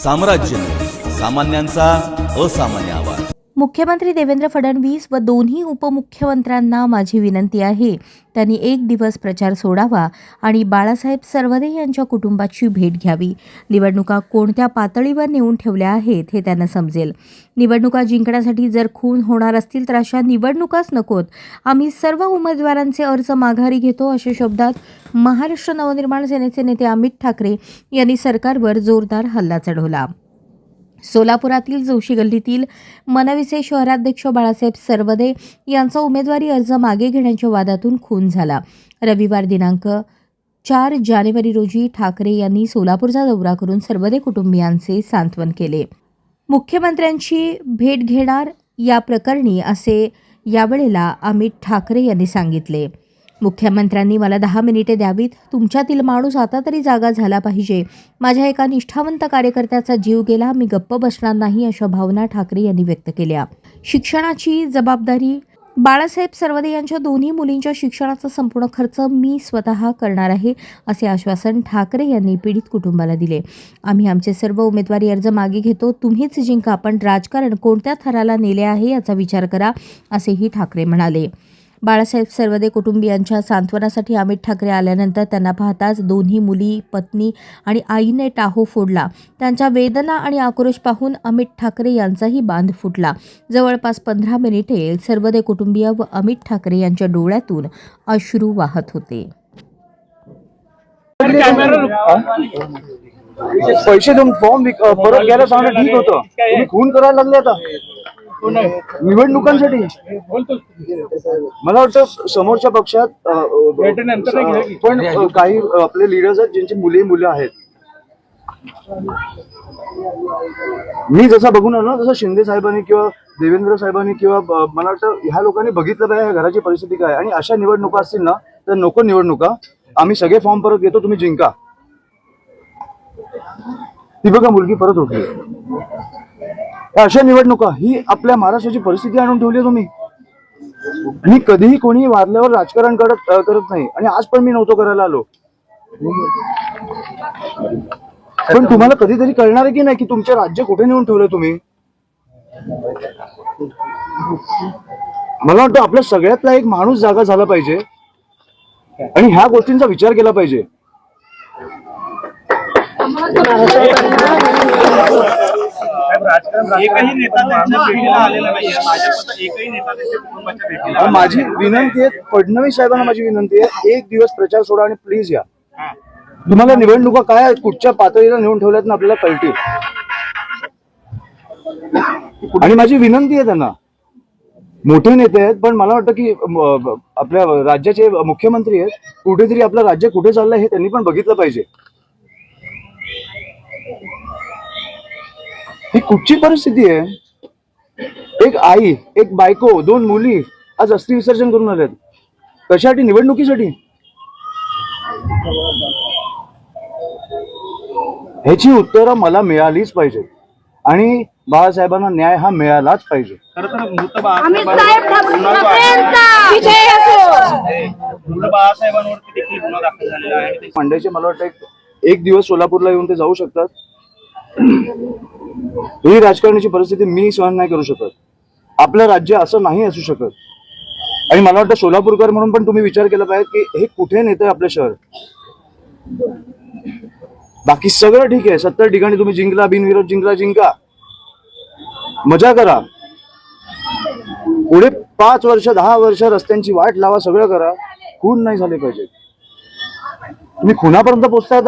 साम्राज्य सामान्यांचा असामान्य आवाज। मुख्यमंत्री देवेंद्र फडणवीस व दोन्ही उपमुख्यमंत्र्यांना माझी विनंती आहे, त्यांनी एक दिवस प्रचार सोडावा आणि बाळासाहेब सरवदे यांच्या कुटुंबाची भेट घ्यावी। निवडणुका कोणत्या पातळीवर नेऊन ठेवल्या आहेत हे त्यांना समजेल। निवडणुका जिंकण्यासाठी जर खून होणार असतील तर अशा निवडणुकाच नकोत। आम्ही सर्व उमेदवारांचे अर्ज माघारी घेतो, अशा शब्दात महाराष्ट्र नवनिर्माण सेनेचे नेते अमित ठाकरे यांनी सरकारवर जोरदार हल्ला चढवला। सोलापुरातील जोशी गल्लीतील मनविचे शहराध्यक्ष बाळासाहेब सरवदे यांचा उमेदवारी अर्ज मागे घेण्याच्या वादातून खून झाला। रविवार दिनांक 4 जानेवारी रोजी ठाकरे यांनी सोलापूरचा दौरा करून सरवदे कुटुंबियांचे सांत्वन केले। मुख्यमंत्र्यांची भेट घेणार या प्रकरणी असे यावेळेला अमित ठाकरे यांनी सांगितले। मुख्यमंत्र्यांनी मला 10 मिनिटे द्यावीत। तुमच्यातील माणूस आता तरी जागा झाला पाहिजे। माझ्या एका निष्ठावंत कार्यकर्त्याचा जीव गेला, मी गप्प बसणार नाही, अशा भावना ठाकरे यांनी व्यक्त केल्या। शिक्षणाची जबाबदारी बाळासाहेब सरवदे यांच्या दोन्ही मुलींच्या शिक्षणाचा संपूर्ण खर्च मी स्वतः करणार आहे, असे आश्वासन ठाकरे यांनी पीडित कुटुंबाला दिले। आम्ही आमचे सर्व उमेदवारी अर्ज मागे घेतो, तुम्हीच जिंका, पण राजकारण कोणत्या थराला नेले आहे याचा विचार करा, असेही ठाकरे म्हणाले। बाळासाहेब सरवदे कुटुंबियांच्या सांत्वनासाठी अमित ठाकरे आल्यानंतर त्यांना पाहताच दोन्ही मुली, पत्नी आणि आईने टाहो फोडला। त्यांच्या वेदना आणि आक्रोश पाहून अमित ठाकरे यांचाही बांध फुटला। जवळपास 15 मिनिटे सरवदे कुटुंबीय व अमित ठाकरे यांच्या डोळ्यातून अश्रू वाहत होते। पैसे देऊन फॉर्म परत घ्यायला सांगणं ठीक होतं, तुम्ही खून करायला लागले आता निवडणुकांसाठी। मला वाटतं समोरच्या पक्षात पण काही आपले लीडर्स आहेत ज्यांची मुलं आहेत। मी जसा बघून आलो ना, तसं शिंदे साहेबांनी किंवा देवेंद्र साहेबांनी किंवा मला वाटतं ह्या लोकांनी बघितलं पाहिजे घराची परिस्थिती काय, आणि अशा निवडणुका असतील ना तर नको निवडणुका, आम्ही सगळे फॉर्म परत घेतो, तुम्ही जिंका। ती बघा मुलगी परत उठली। अशा निवडणुका ही आपल्या महाराष्ट्राची परिस्थिती आणून ठेवली आहे तुम्ही। मी कधीही कोणी वारल्यावर राजकारण करत नाही, आणि आज पण मी नव्हतो करायला आलो, पण तुम्हाला कधीतरी कळणार आहे की नाही की तुमचे राज्य कुठे नेऊन ठेवलं तुम्ही। मला वाटतं आपल्या सगळ्यातला एक माणूस जागा झाला पाहिजे आणि ह्या गोष्टींचा विचार केला पाहिजे। माझी विनंती आहे, फडणवीस साहेबांना माझी विनंती आहे, एक दिवस प्रचार सोडा आणि प्लीज या। तुम्हाला निवडणुका काय कुठच्या पातळीला नेऊन ठेवल्यात ना आपल्याला कळतील, आणि माझी विनंती आहे त्यांना। मोठे नेते आहेत, पण मला वाटतं की आपल्या राज्याचे मुख्यमंत्री आहेत, कुठेतरी आपलं राज्य कुठे चाललंय हे त्यांनी पण बघितलं पाहिजे। ही कुठची परिस्थिती आहे, एक आई, एक बायको, 2 मुली आज अस्थि विसर्जन करून आल्यात, कशासाठी? निवडणुकीसाठी। ह्याची उत्तरं मला मिळालीच पाहिजे, आणि बाळासाहेबांना न्याय हा मिळालाच पाहिजे। मंडळाचे मला वाटतं एक दिवस सोलापूरला येऊन ते जाऊ शकतात। ही राजकारणाची परिस्थिती मी सहन नाही करू शकत, आपलं राज्य असं नाही असू शकत, आणि मला वाटतं सोलापूरकर म्हणून पण तुम्ही विचार केला पाहिजे की हे कुठे नेतंय आपलं शहर। बाकी सगळं ठीक आहे, 70 ठिकाणी तुम्ही जिंकला, बिनविरोध जिंका, मजा करा, पुढे 5 वर्ष 10 वर्ष रस्त्यांची वाट लावा, सगळं करा, खून नाही झाले पाहिजे। तुम्ही खुनापर्यंत पोहोचताय